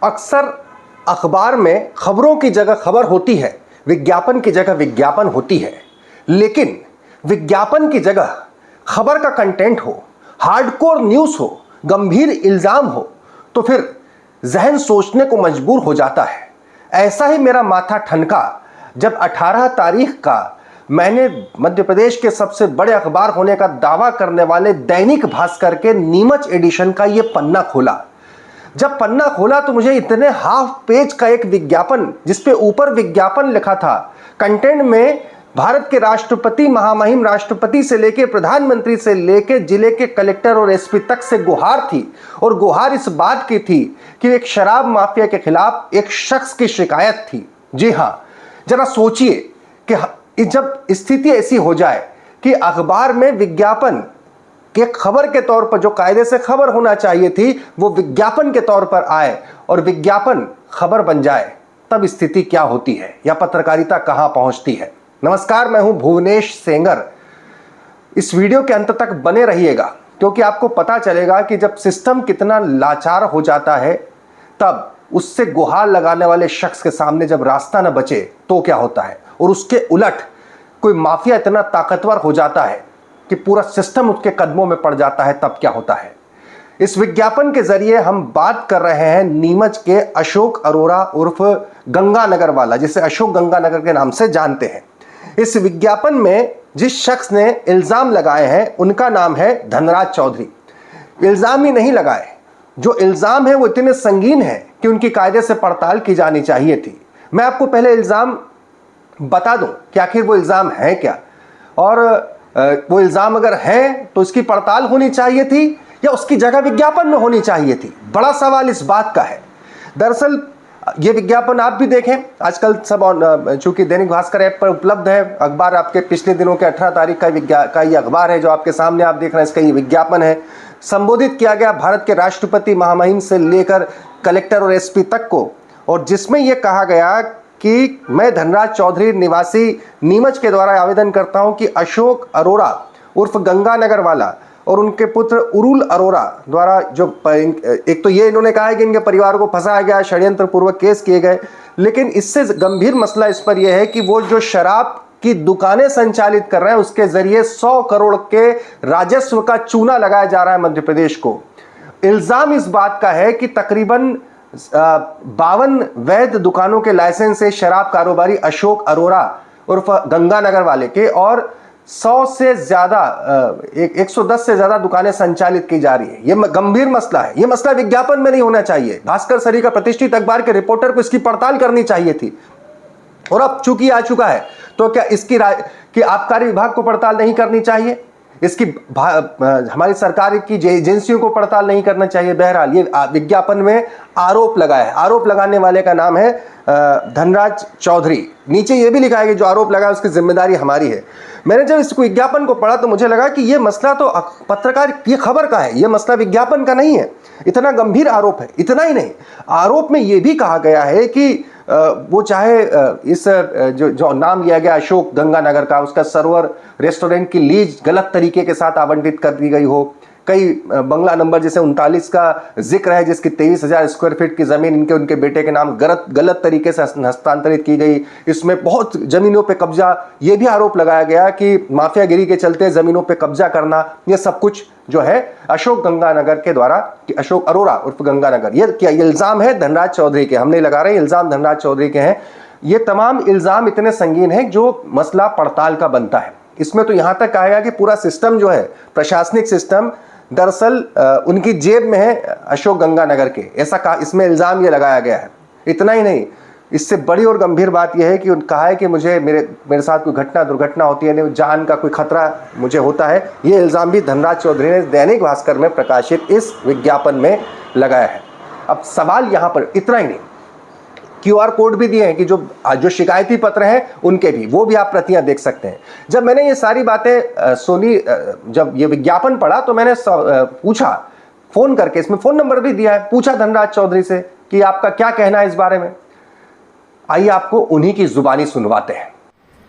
अक्सर अखबार में खबरों की जगह खबर होती है, विज्ञापन की जगह विज्ञापन होती है। लेकिन विज्ञापन की जगह खबर का कंटेंट हो, हार्डकोर न्यूज़ हो, गंभीर इल्ज़ाम हो, तो फिर जहन सोचने को मजबूर हो जाता है। ऐसा ही मेरा माथा ठनका जब 18 तारीख का मैंने मध्य प्रदेश के सबसे बड़े अखबार होने का दावा करने वाले दैनिक भास्कर के नीमच एडिशन का ये पन्ना खोला। जब पन्ना खोला तो मुझे इतने हाफ पेज का एक विज्ञापन, जिसपे ऊपर विज्ञापन लिखा था, कंटेंट में भारत के राष्ट्रपति, महामहिम राष्ट्रपति से लेके प्रधानमंत्री से लेके जिले के कलेक्टर और एसपी तक से गुहार थी। और गुहार इस बात की थी कि एक शराब माफिया के खिलाफ एक शख्स की शिकायत थी। जी हाँ, जरा सोचिए कि जब स्थिति ऐसी हो जाए कि अखबार में विज्ञापन के खबर के तौर पर जो कायदे से खबर होना चाहिए थी वो विज्ञापन के तौर पर आए और विज्ञापन खबर बन जाए, तब स्थिति क्या होती है या पत्रकारिता कहां पहुंचती है। नमस्कार, मैं हूं भुवनेश सेंगर। इस वीडियो के अंत तक बने रहिएगा, क्योंकि आपको पता चलेगा कि जब सिस्टम कितना लाचार हो जाता है, तब उससे गुहार लगाने वाले शख्स के सामने जब रास्ता न बचे तो क्या होता है, और उसके उलट कोई माफिया इतना ताकतवर हो जाता है कि पूरा सिस्टम उसके कदमों में पड़ जाता है, तब क्या होता है। इस विज्ञापन के जरिए हम बात कर रहे हैं नीमच के अशोक अरोरा उर्फ गंगानगर वाला, जिसे अशोक गंगानगर के नाम से जानते हैं। इस विज्ञापन में जिस शख्स ने इल्जाम लगाए हैं उनका नाम है धनराज चौधरी। इल्जाम ही नहीं लगाए, जो इल्जाम है वो इतने संगीन है कि उनकी कायदे से पड़ताल की जानी चाहिए थी। मैं आपको पहले इल्जाम बता दूं कि आखिर वो इल्जाम है क्या, और वो इल्जाम अगर है तो इसकी पड़ताल होनी चाहिए थी या उसकी जगह विज्ञापन में होनी चाहिए थी। बड़ा सवाल इस बात का है। दरअसल ये विज्ञापन आप भी देखें, आजकल सब चूंकि दैनिक भास्कर ऐप पर उपलब्ध है, अखबार आपके पिछले दिनों के 18 तारीख का ये अखबार है जो आपके सामने आप देख रहे हैं, इसका ये विज्ञापन है। संबोधित किया गया भारत के राष्ट्रपति, महामहिम से लेकर कलेक्टर और एसपी तक को, और जिसमें यह कहा गया कि मैं धनराज चौधरी निवासी नीमच के द्वारा आवेदन करता हूं कि अशोक अरोरा उर्फ गंगानगर वाला और उनके पुत्र उरुल अरोरा द्वारा जो एक तो ये इन्होंने कहा है कि इनके परिवार को फंसाया गया, षड्यंत्र पूर्वक केस किए गए, लेकिन इससे गंभीर मसला इस पर यह है कि वो जो शराब की दुकानें संचालित कर रहे हैं उसके जरिए 100 करोड़ के राजस्व का चूना लगाया जा रहा है मध्य प्रदेश को। इल्जाम इस बात का है कि तकरीबन 52 वैध दुकानों के लाइसेंस से शराब कारोबारी अशोक अरोरा उर्फ गंगानगर वाले के, और 100 से ज्यादा 110 से ज्यादा दुकानें संचालित की जा रही है। यह गंभीर मसला है। यह मसला विज्ञापन में नहीं होना चाहिए। भास्कर सरी का प्रतिष्ठित अखबार के रिपोर्टर को इसकी पड़ताल करनी चाहिए थी, और अब चूंकि आ चुका है तो क्या इसकी कि आबकारी विभाग को पड़ताल नहीं करनी चाहिए, इसकी हमारी सरकार की एजेंसियों को पड़ताल नहीं करना चाहिए। बहरहाल ये विज्ञापन में आरोप लगाया है। आरोप लगाने वाले का नाम है धनराज चौधरी। नीचे ये भी लिखा है कि जो आरोप लगा उसकी जिम्मेदारी हमारी है। मैंने जब इस विज्ञापन को पढ़ा तो मुझे लगा कि ये मसला तो पत्रकार की खबर का है, ये मसला विज्ञापन का नहीं है। इतना गंभीर आरोप है। इतना ही नहीं, आरोप में ये भी कहा गया है कि वो चाहे इस जो नाम लिया गया अशोक गंगानगर का, उसका सर्वर रेस्टोरेंट की लीज गलत तरीके के साथ आवंटित कर दी गई हो। कई बंगला नंबर जैसे 39 का जिक्र है जिसकी 23,000 स्क्वायर फीट की जमीन उनके बेटे के नाम गलत तरीके से हस्तांतरित की गई। इसमें बहुत जमीनों पे कब्जा, ये भी आरोप लगाया गया कि माफियागिरी के चलते जमीनों पे कब्जा करना, ये सब कुछ जो है अशोक गंगानगर के द्वारा, अशोक अरोरा उर्फ गंगानगर, ये क्या इल्जाम है धनराज चौधरी के। हम नहीं लगा रहे, इल्जाम धनराज चौधरी के हैं। ये तमाम इल्जाम इतने संगीन हैं जो मसला पड़ताल का बनता है। इसमें तो यहां तक कहा गया कि पूरा सिस्टम जो है, प्रशासनिक सिस्टम, दरअसल उनकी जेब में है अशोक गंगानगर के, ऐसा कहा, इसमें इल्जाम ये लगाया गया है। इतना ही नहीं, इससे बड़ी और गंभीर बात यह है कि कहा है कि मुझे मेरे साथ कोई दुर्घटना होती है, नहीं जान का कोई खतरा मुझे होता है। ये इल्जाम भी धनराज चौधरी ने दैनिक भास्कर में प्रकाशित इस विज्ञापन में लगाया है। अब सवाल यहाँ पर इतना ही नहीं, QR कोड भी दिए हैं कि जो शिकायती पत्र हैं उनके भी, वो भी आप प्रतियां देख सकते हैं। जब मैंने ये सारी बातें सुनी, जब ये विज्ञापन पढ़ा तो मैंने पूछा फोन करके, इसमें फोन नंबर भी दिया है, पूछा धनराज चौधरी से कि आपका क्या कहना है इस बारे में। आइए आपको उन्हीं की जुबानी सुनवाते हैं।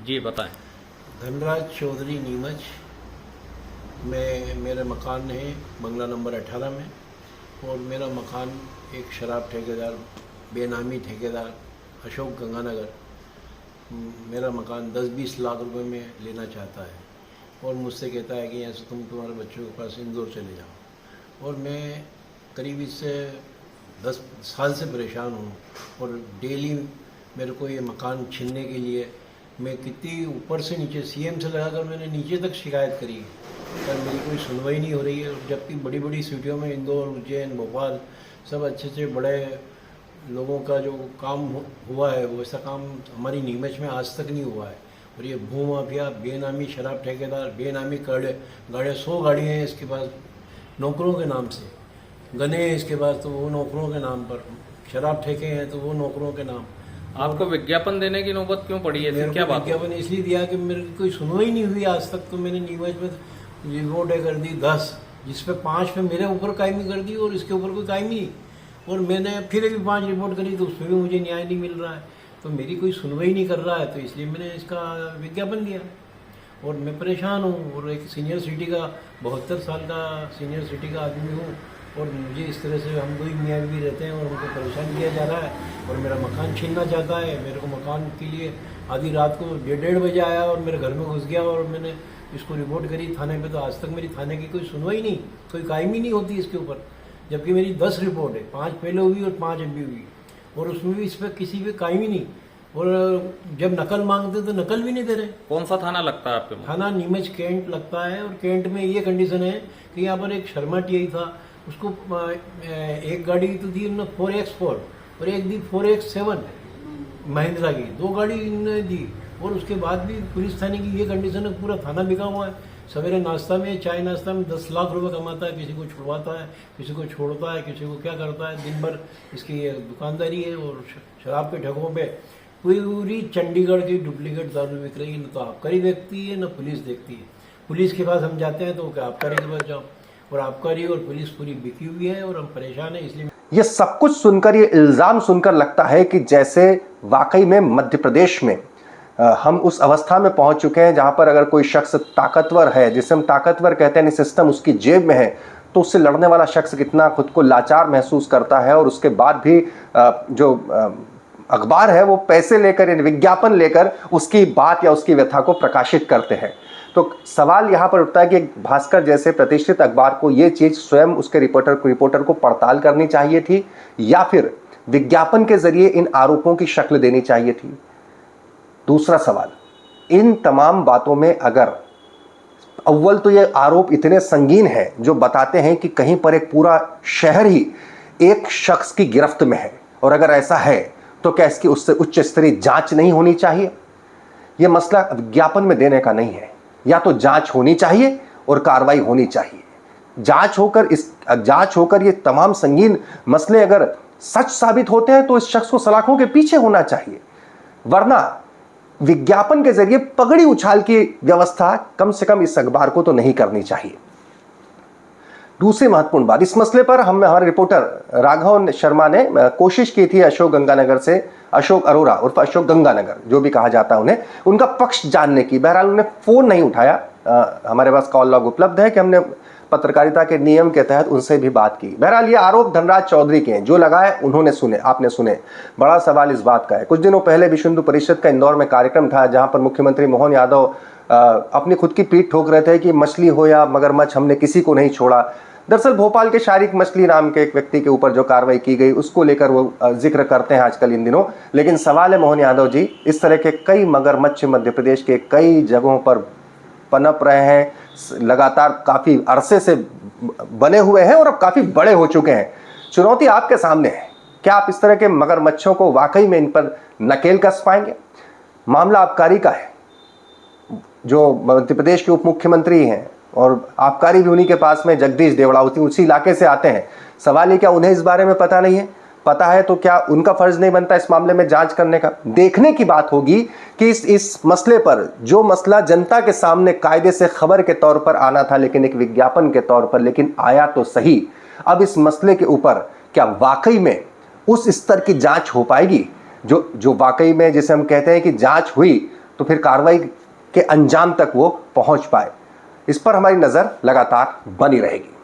जी बताएं। धनराज चौधरी नीमच में मेरे मकान है बंगला नंबर 18 में, और मेरा मकान एक शराब ठेकेदार बेनामी ठेकेदार अशोक गंगानगर मेरा मकान 10-20 लाख रुपए में लेना चाहता है और मुझसे कहता है कि यहाँ से तुम तुम्हारे बच्चों के पास इंदौर चले जाओ। और मैं करीब इससे 10 साल से परेशान हूँ और डेली मेरे को ये मकान छीनने के लिए मैं कितनी ऊपर से नीचे सीएम से लगाकर मैंने नीचे तक शिकायत करी पर मेरी कोई सुनवाई नहीं हो रही है। जबकि बड़ी बड़ी सिटियों में इंदौर, उज्जैन, भोपाल सब अच्छे से बड़े लोगों का जो काम हुआ है वैसा काम हमारी नीमच में आज तक नहीं हुआ है। और ये भू माफिया, बेनामी शराब ठेकेदार, बेनामी गाड़ियाँ 100 गाड़ियाँ हैं इसके पास नौकरों के नाम से, गने हैं इसके पास तो वो नौकरों के नाम पर, शराब ठेके हैं तो वो नौकरों के नाम। आपको विज्ञापन देने की नौबत क्यों पड़ी है? मेरे क्या को बात? विज्ञापन इसलिए दिया कि मेरे की कोई सुनवाई नहीं हुई आज तक। तो मैंने नीमच में रिपोर्टें कर दी 10, जिसपे 5 पे मेरे ऊपर कायमी कर दी और इसके ऊपर कोई कायमी नहीं। और मैंने फिर भी 5 रिपोर्ट करी तो उसमें भी मुझे न्याय नहीं मिल रहा है। तो मेरी कोई सुनवाई नहीं कर रहा है तो इसलिए मैंने इसका विज्ञापन दिया और मैं परेशान हूँ। और एक सीनियर सिटी का 72 साल का सीनियर सिटी का आदमी हूँ और मुझे इस तरह से हम दो ही मियाँ भी रहते हैं और हमको परेशान किया जा रहा है और मेरा मकान छीनना चाहता है। मेरे को मकान के लिए आधी रात को 1:30 बजे आया और मेरे घर में घुस गया और मैंने इसको रिपोर्ट करी थाने पे। तो आज तक मेरी थाने की कोई सुनवाई नहीं, कोई कायमी नहीं होती इसके ऊपर। जबकि मेरी 10 रिपोर्ट है, 5 पहले हुई और 5 अभी हुई और उसमें भी इस पर किसी पे कायमी नहीं। और जब नकल मांगते तो नकल भी नहीं दे रहे। कौन सा थाना लगता है आपके? थाना नीमच कैंट लगता है और कैंट में ये कंडीशन है कि यहाँ पर एक शर्मा टीआई था, उसको एक गाड़ी तो दी उन्होंने 4X4 और एक दी 4X7 महिंद्रा की, 2 गाड़ी इन्होंने दी। और उसके बाद भी पुलिस थाने की ये कंडीशन है, पूरा थाना बिका हुआ है। सवेरे नाश्ता में, चाय नाश्ता में 10 लाख रुपए कमाता है, किसी को छुड़वाता है, किसी को छोड़ता है, किसी को क्या करता है। दिन भर इसकी दुकानदारी है और शराब के ठगों पे पूरी चंडीगढ़ की डुप्लीकेट दारू बिक रही है। न तो आबकारी देखती है न पुलिस देखती है। पुलिस के पास हम जाते हैं तो क्या आबकारी के पास जाओ, और आबकारी और पुलिस पूरी बिकी हुई है और हम परेशान हैं। इसलिए ये सब कुछ सुनकर, ये इल्जाम सुनकर लगता है कि जैसे वाकई में मध्य प्रदेश में हम उस अवस्था में पहुंच चुके हैं जहां पर अगर कोई शख्स ताकतवर है, जिसे हम ताकतवर कहते हैं, सिस्टम उसकी जेब में है, तो उससे लड़ने वाला शख्स कितना खुद को लाचार महसूस करता है। और उसके बाद भी जो अखबार है वो पैसे लेकर, विज्ञापन लेकर उसकी बात या उसकी व्यथा को प्रकाशित करते हैं। तो सवाल यहाँ पर उठता है कि भास्कर जैसे प्रतिष्ठित अखबार को ये चीज़ स्वयं उसके रिपोर्टर को पड़ताल करनी चाहिए थी या फिर विज्ञापन के जरिए इन आरोपों की शक्ल देनी चाहिए थी। दूसरा सवाल, इन तमाम बातों में अगर अव्वल तो ये आरोप इतने संगीन हैं जो बताते हैं कि कहीं पर एक पूरा शहर ही एक शख्स की गिरफ्त में है, और अगर ऐसा है तो क्या इसकी उससे उच्च स्तरीय जांच नहीं होनी चाहिए? यह मसला विज्ञापन में देने का नहीं है, या तो जांच होनी चाहिए और कार्रवाई होनी चाहिए। जांच होकर ये तमाम संगीन मसले अगर सच साबित होते हैं तो इस शख्स को सलाखों के पीछे होना चाहिए, वरना विज्ञापन के जरिए पगड़ी उछाल की व्यवस्था कम से कम इस अखबार को तो नहीं करनी चाहिए। दूसरी महत्वपूर्ण बात, इस मसले पर हमारे रिपोर्टर राघव शर्मा ने कोशिश की थी अशोक गंगानगर से, अशोक अरोरा उर्फ अशोक गंगानगर जो भी कहा जाता है उन्हें, उनका पक्ष जानने की। बहरहाल उन्होंने फोन नहीं उठाया। हमारे पास कॉल लॉग उपलब्ध है कि हमने पत्रकारिता के नियम के तहत उनसे भी बात की। बहरहाल ये आरोप धनराज चौधरी के हैं, जो लगाए उन्होंने सुने, आपने सुने। बड़ा सवाल इस बात का है, कुछ दिनों पहले विश्व हिंदू परिषद का इंदौर में कार्यक्रम था जहां पर मुख्यमंत्री मोहन यादव अपनी खुद की पीठ ठोक रहे थे कि मछली हो या मगरमच्छ, हमने किसी को नहीं छोड़ा। दरअसल भोपाल के शारिक मछली नाम के एक व्यक्ति के ऊपर जो कार्रवाई की गई उसको लेकर वो जिक्र करते हैं आजकल इन दिनों। लेकिन सवाल है मोहन यादव जी, इस तरह के कई मगरमच्छ मध्य प्रदेश के कई जगहों पर पनप रहे हैं, लगातार काफी अरसे से बने हुए हैं और अब काफी बड़े हो चुके हैं। चुनौती आपके सामने है, क्या आप इस तरह के मगरमच्छों को वाकई में इन पर नकेल कस पाएंगे? मामला आबकारी का है, जो मध्य प्रदेश के उप मुख्यमंत्री हैं और आबकारी भी उन्हीं के पास में, जगदीश देवड़ावती उसी इलाके से आते हैं। सवाल ये, क्या उन्हें इस बारे में पता नहीं है? पता है तो क्या उनका फर्ज नहीं बनता इस मामले में जांच करने का? देखने की बात होगी कि इस मसले पर, जो मसला जनता के सामने कायदे से खबर के तौर पर आना था लेकिन एक विज्ञापन के तौर पर, लेकिन आया तो सही, अब इस मसले के ऊपर क्या वाकई में उस स्तर की जांच हो पाएगी जो वाकई में, जिसे हम कहते हैं कि जांच हुई तो फिर कार्रवाई के अंजाम तक वो पहुंच पाए? इस पर हमारी नजर लगातार बनी रहेगी।